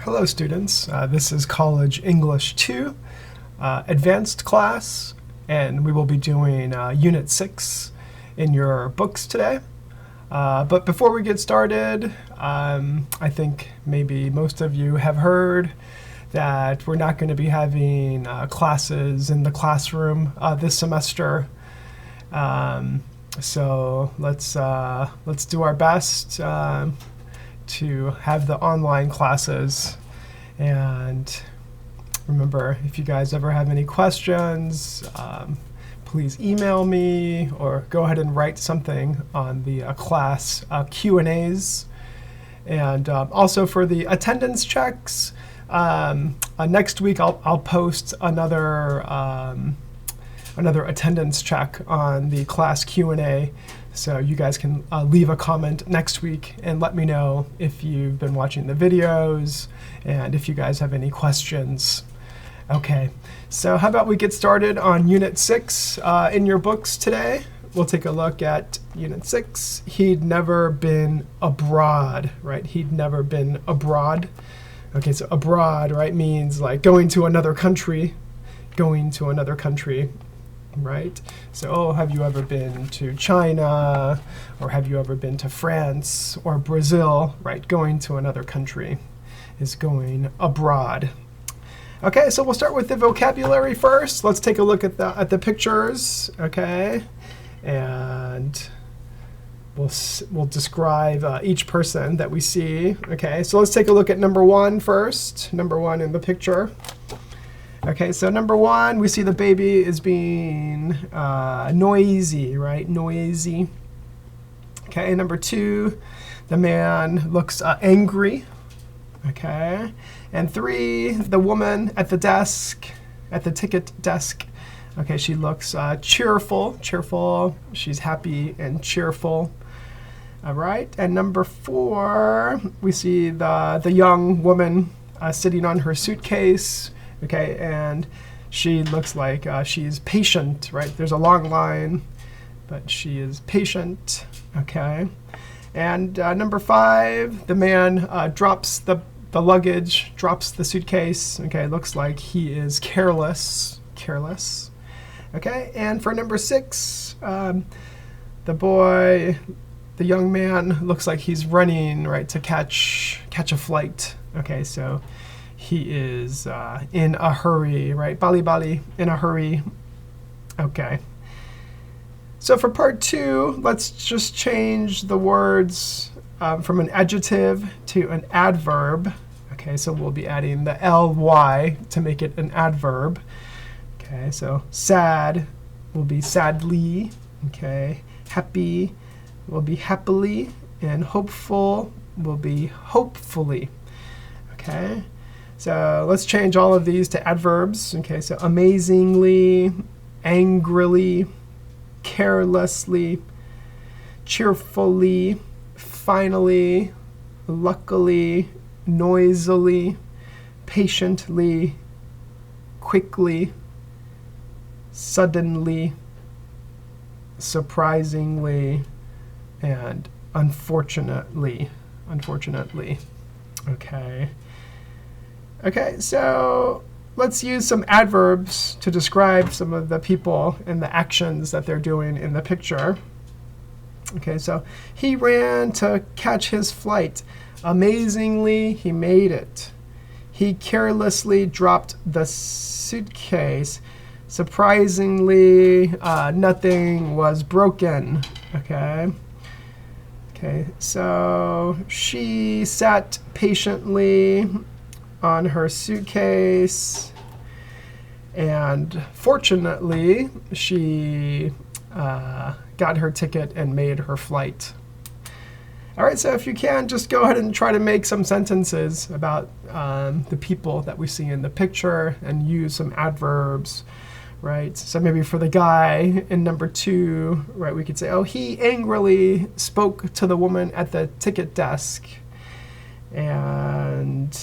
Hello students, this is College English 2 advanced class, and we will be doing Unit 6 in your books today. But before we get started, I think maybe most of you have heard that we're not going to be having classes in the classroom this semester. So let's do our best to have the online classes. And remember, if you guys ever have any questions, please email me or go ahead and write something on the class Q&As. And also for the attendance checks, next week I'll post another attendance check on the class Q&A. So you guys can leave a comment next week and let me know if you've been watching the videos and if you guys have any questions. Okay, so how about we get started on Unit 6 in your books today. We'll take a look at Unit 6. He'd never been abroad, right? He'd never been abroad. Okay, so abroad, right, means like going to another country, right? So, oh, have you ever been to China, or have you ever been to France or Brazil, right? Going to another country is going abroad. Okay, so we'll start with the vocabulary first. Let's take a look at the pictures, okay? And we'll describe each person that we see. Okay, so let's take a look at number 1 first. Number 1 in the picture. Okay, so number 1, we see the baby is being noisy, right? Noisy. Okay, number 2, the man looks angry. Okay, and 3, the woman at the desk, at the ticket desk. Okay, she looks cheerful. She's happy and cheerful. All right, and number 4, we see the young woman sitting on her suitcase. Okay, and she looks like she's patient, right? There's a long line, but she is patient. Okay, and number 5, the man drops the luggage, drops the suitcase. Okay, looks like he is careless. Okay, and for number 6, the young man looks like he's running, right, to catch a flight. Okay, so he is in a hurry, right? Bali, in a hurry. Okay. So for part 2, let's just change the words from an adjective to an adverb. Okay, so we'll be adding the ly to make it an adverb. Okay, so sad will be sadly. Okay, happy will be happily, and hopeful will be hopefully. Okay, so let's change all of these to adverbs. Okay, so amazingly, angrily, carelessly, cheerfully, finally, luckily, noisily, patiently, quickly, suddenly, surprisingly, and unfortunately. Okay, so let's use some adverbs to describe some of the people and the actions that they're doing in the picture. Okay, so he ran to catch his flight. Amazingly, he made it. He carelessly dropped the suitcase. Surprisingly, nothing was broken. Okay, so she sat patiently on her suitcase, and fortunately, she got her ticket and made her flight. All right, so if you can, just go ahead and try to make some sentences about the people that we see in the picture and use some adverbs, right? So maybe for the guy in number 2, right, we could say, oh, he angrily spoke to the woman at the ticket desk. And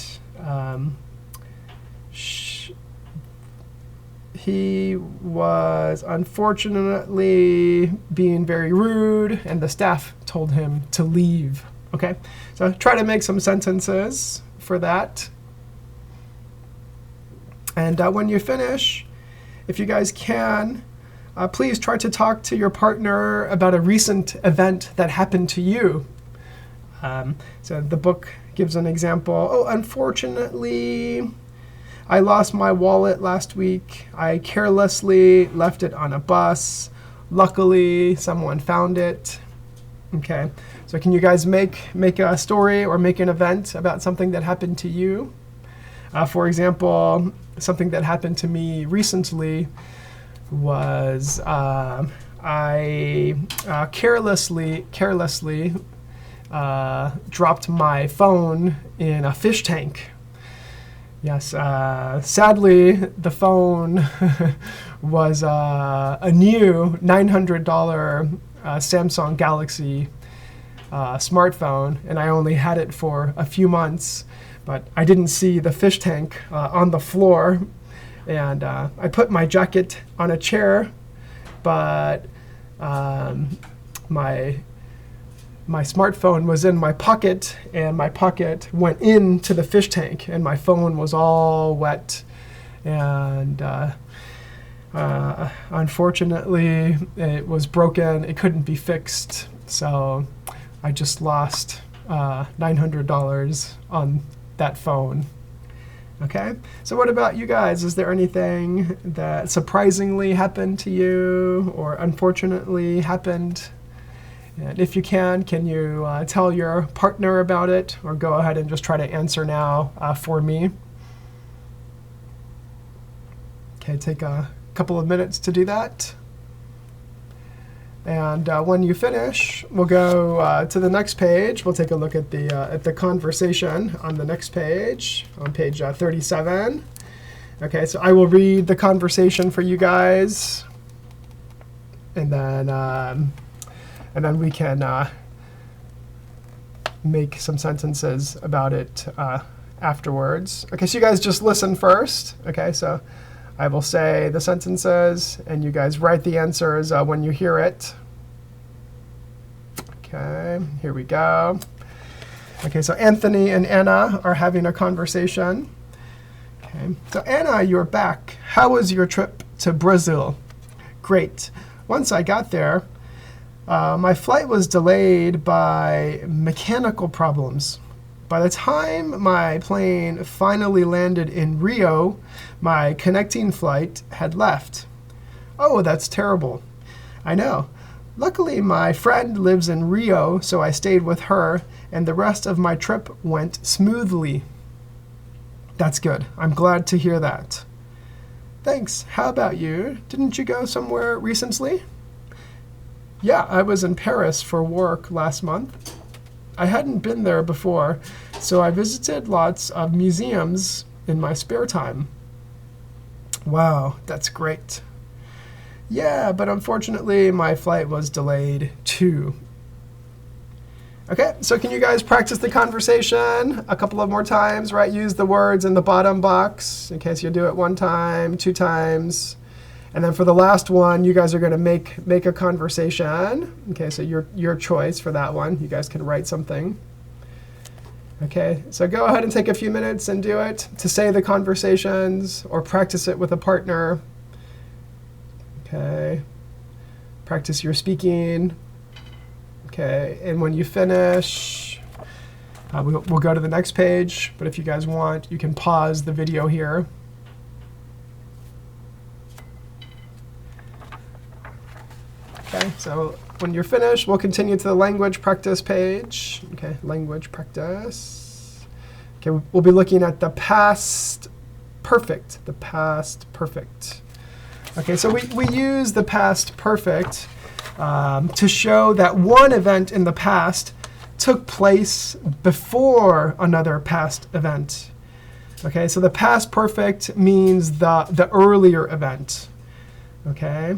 he was unfortunately being very rude, and the staff told him to leave. Okay, so try to make some sentences for that. And when you finish, if you guys can, please try to talk to your partner about a recent event that happened to you. So the book gives an example. Oh, unfortunately, I lost my wallet last week. I carelessly left it on a bus. Luckily, someone found it. Okay, so can you guys make a story or make an event about something that happened to you? For example, something that happened to me recently was I carelessly dropped my phone in a fish tank. Yes, sadly, the phone was a new $900 Samsung Galaxy smartphone, and I only had it for a few months. But I didn't see the fish tank on the floor, and I put my jacket on a chair, but my smartphone was in my pocket, and my pocket went into the fish tank, and my phone was all wet. And unfortunately, it was broken. It couldn't be fixed, so I just lost $900 on that phone. Okay, so what about you guys? Is there anything that surprisingly happened to you or unfortunately happened? And if you can you tell your partner about it, or go ahead and just try to answer now for me? Okay, take a couple of minutes to do that. And when you finish, we'll go to the next page. We'll take a look at the conversation on the next page, on page 37. Okay, so I will read the conversation for you guys, and then we can make some sentences about it afterwards. Okay, so you guys just listen first. Okay, so I will say the sentences, and you guys write the answers when you hear it. Okay, here we go. Okay, so Anthony and Anna are having a conversation. Okay, so Anna, you're back. How was your trip to Brazil? Great. Once I got there, my flight was delayed by mechanical problems. By the time my plane finally landed in Rio, my connecting flight had left. Oh, that's terrible. I know. Luckily, my friend lives in Rio, so I stayed with her, and the rest of my trip went smoothly. That's good. I'm glad to hear that. Thanks. How about you? Didn't you go somewhere recently? Yeah, I was in Paris for work last month. I hadn't been there before, so I visited lots of museums in my spare time. Wow, that's great. Yeah, but unfortunately, my flight was delayed too. Okay, so can you guys practice the conversation a couple of more times, right? Use the words in the bottom box in case you do it 1 time, 2 times. And then for the last one, you guys are going to make a conversation. Okay, so your choice for that one. You guys can write something. Okay, so go ahead and take a few minutes and do it to say the conversations or practice it with a partner. Okay, practice your speaking. Okay, and when you finish, we'll go to the next page. But if you guys want, you can pause the video here. Okay, so when you're finished, we'll continue to the language practice page. Okay, language practice. Okay, we'll be looking at the past perfect, the past perfect. Okay, so we use the past perfect to show that one event in the past took place before another past event. Okay, so the past perfect means the earlier event. Okay.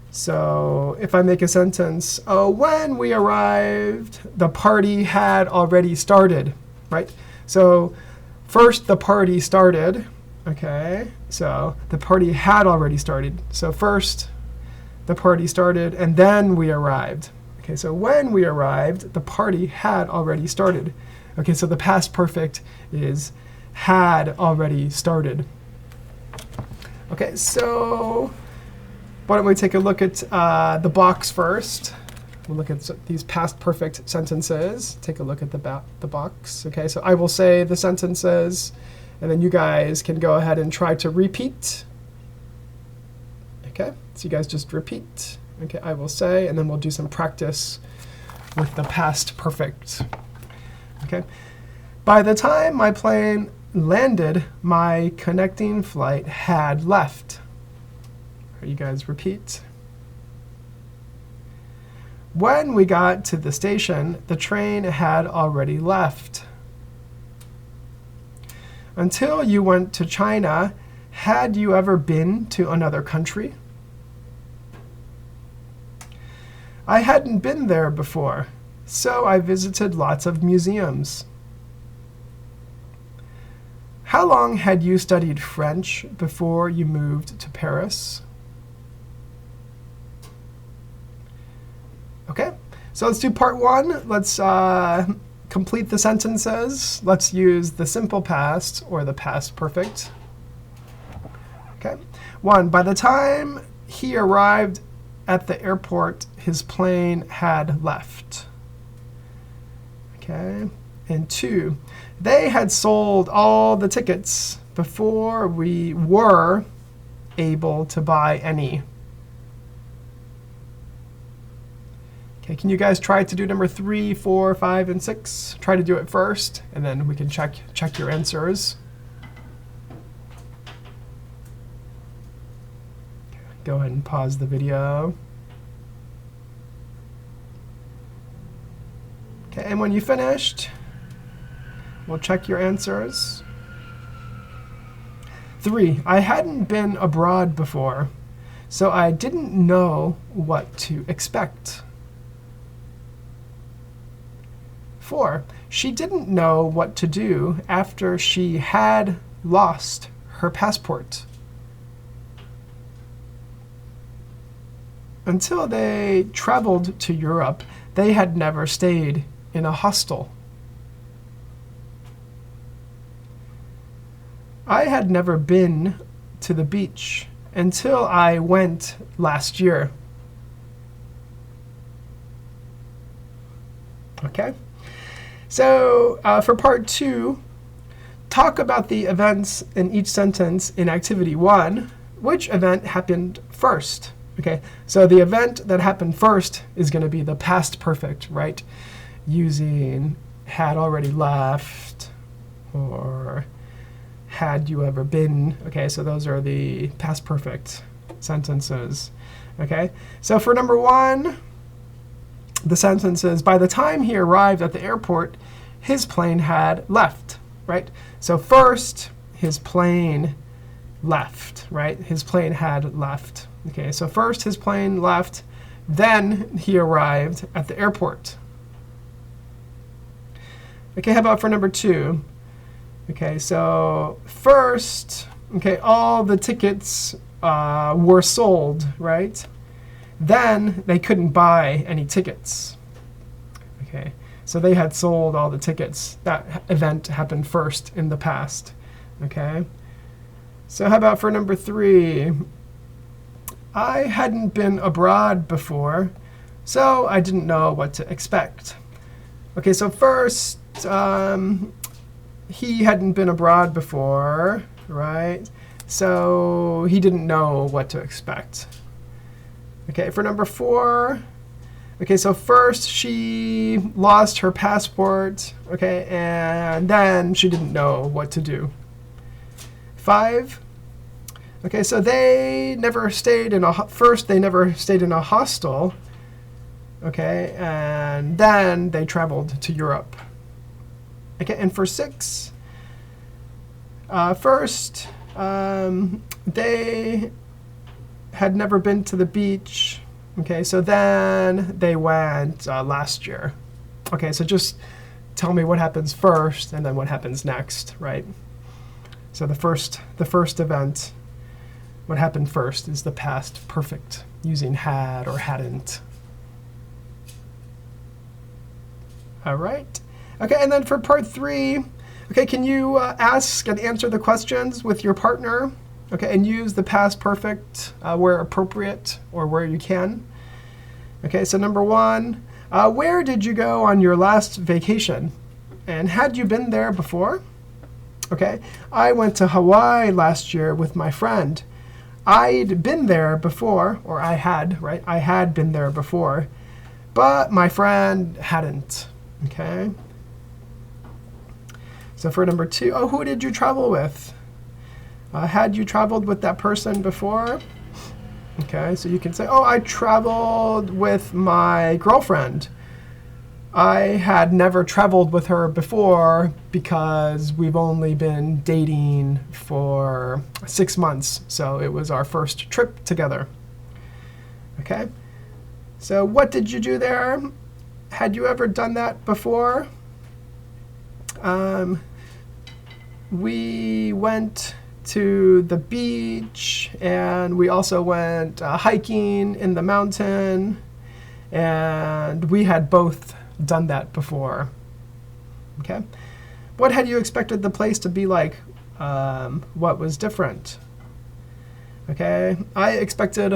So if I make a sentence, when we arrived, the party had already started, right? So first the party started, okay? So the party had already started. So first the party started, and then we arrived. Okay, so when we arrived, the party had already started. Okay, so the past perfect is had already started. Okay, so why don't we take a look at the box first. We'll look at these past perfect sentences. Take a look at the box. Okay, so I will say the sentences, and then you guys can go ahead and try to repeat. Okay, so you guys just repeat. Okay, I will say, and then we'll do some practice with the past perfect. Okay, by the time my plane landed, my connecting flight had left. You guys repeat. When we got to the station, the train had already left. Until you went to China, had you ever been to another country? I hadn't been there before, so I visited lots of museums. How long had you studied French before you moved to Paris? Okay, so let's do part one. Let's complete the sentences. Let's use the simple past or the past perfect. Okay, 1. By the time he arrived at the airport, his plane had left. Okay, and 2. They had sold all the tickets before we were able to buy any. Okay, can you guys try to do number 3, 4, 5, and 6? Try to do it first, and then we can check your answers. Go ahead and pause the video. Okay, and when you finished, we'll check your answers. 3, I hadn't been abroad before, so I didn't know what to expect. 4, she didn't know what to do after she had lost her passport. Until they traveled to Europe, they had never stayed in a hostel. I had never been to the beach until I went last year. Okay? So for part 2, talk about the events in each sentence in activity 1. Which event happened first? Okay, so the event that happened first is going to be the past perfect, right? Using had already left or had you ever been. Okay, so those are the past perfect sentences. Okay, so for number 1, the sentence is, by the time he arrived at the airport, his plane had left, right? So first, his plane left, right? His plane had left. Okay, so first his plane left, then he arrived at the airport. Okay, how about for number 2? Okay, so first, okay, all the tickets were sold, right? Then they couldn't buy any tickets. Okay, so they had sold all the tickets. That event happened first in the past. Okay, so how about for number 3? I hadn't been abroad before, so I didn't know what to expect. Okay, so first, he hadn't been abroad before, right? So he didn't know what to expect. Okay, for number 4, okay, so first she lost her passport, okay, and then she didn't know what to do. 5, okay, so they never stayed in first they never stayed in a hostel, okay, and then they traveled to Europe. Okay, and for 6, first they had never been to the beach. Okay, so then they went last year. Okay, so just tell me what happens first and then what happens next, right? So the first event, what happened first is the past perfect using had or hadn't. All right. Okay, and then for part 3, okay, can you ask and answer the questions with your partner? Okay, and use the past perfect where appropriate or where you can. Okay, so number 1, where did you go on your last vacation? And had you been there before? Okay, I went to Hawaii last year with my friend. I'd been there before, or I had, right? I had been there before, but my friend hadn't. Okay. So for number 2, oh, who did you travel with? Had you traveled with that person before? Okay, so you can say, oh, I traveled with my girlfriend. I had never traveled with her before because we've only been dating for 6 months, so it was our first trip together. Okay, so what did you do there? Had you ever done that before? We went to the beach, and we also went hiking in the mountain, and we had both done that before. Okay, what had you expected the place to be like? What was different? Okay, I expected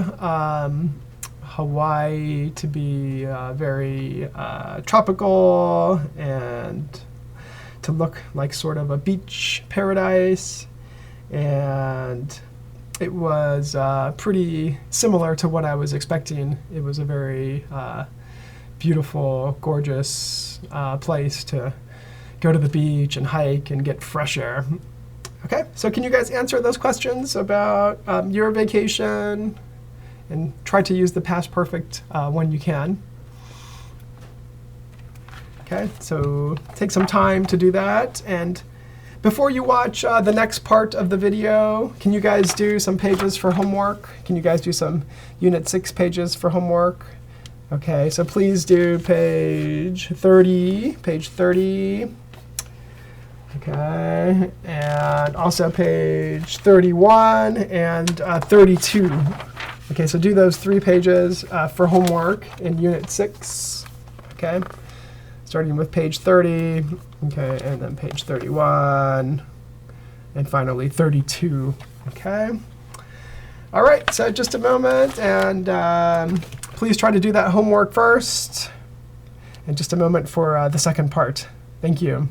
Hawaii to be very tropical and to look like sort of a beach paradise, and it was pretty similar to what I was expecting. It was a very beautiful, gorgeous place to go to the beach and hike and get fresh air. Okay, so can you guys answer those questions about your vacation and try to use the past perfect when you can? Okay, so take some time to do that. And before you watch the next part of the video, can you guys do some pages for homework? Can you guys do some Unit 6 pages for homework? Okay, so please do page 30, okay, and also page 31 and 32. Okay, so do those 3 pages for homework in Unit 6, okay? Starting with page 30, okay, and then page 31, and finally 32, okay? All right, so just a moment, and please try to do that homework first, and just a moment for the second part. Thank you.